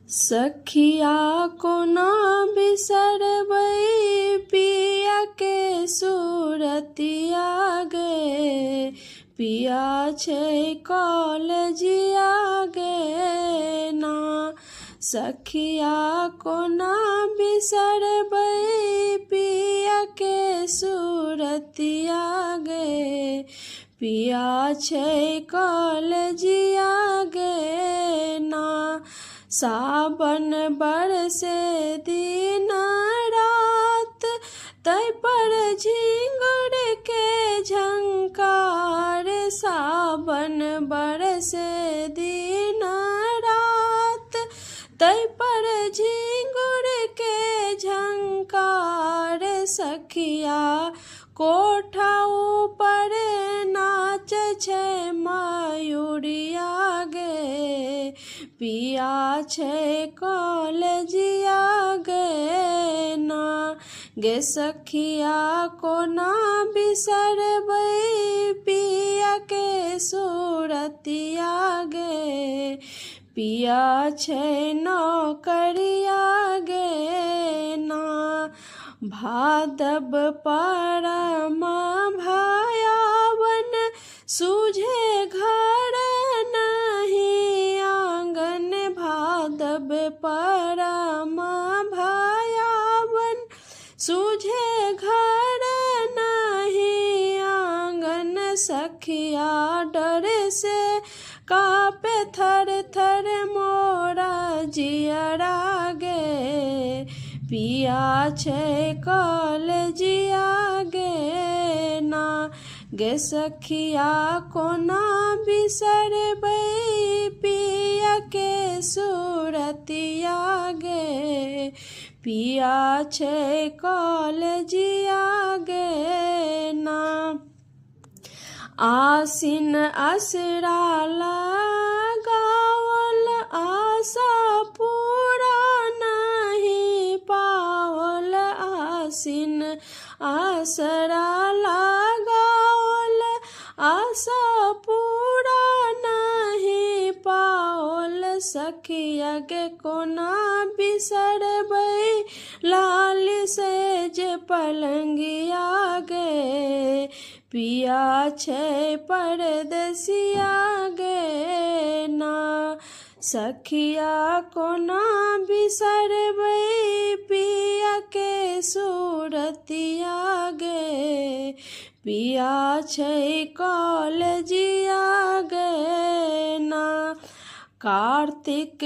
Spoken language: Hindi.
सखिया को ना बिसरबै पिया के सूरतिया गे, पिया छै कॉलेजिया गे ना। सखिया को ना बिसरबै पिया के सूरतिया गे, पिया छै कॉलेजिया गे ना। सावन बरसे दिन रात, तै पर झिंगुर के झंकार। सावन बरसे दिन रात, तै पर झिंगुर के झंकार। सखिया कोठा ऊपर नाच छै मयूरिया गे, पिया छै कॉलेजिया गे ना। गे सखिया को ना बिसरबै पिया के सूरतिया गे, पिया छै नौकरिया गे ना। भादव परम भयावन, सूझे घर नहीं आंगन। भादव परम भयावन, सूझे घर नहीं आंगन। सखिया डर से कापे थर थर मोरा जियरा गे, पिया छै कॉलेजिया गे ना। गे सखिया को ना बिसरबै पिया के सूरतिया गे, पिया छै कॉलेजिया गे ना। आसिन असरा लगावल, आशा पूरा नहीं पावल। आसिन आसरा लगावल, आशा पूरा नहीं पावल। सखिया गे को ना बिसरबै लाल सेज पलंगिया गे, पिया छै परदेसिया गे ना। सखिया को ना बिसरबै पिया के सूरतिया गे, पिया छै कॉलेजिया गे ना। कार्तिक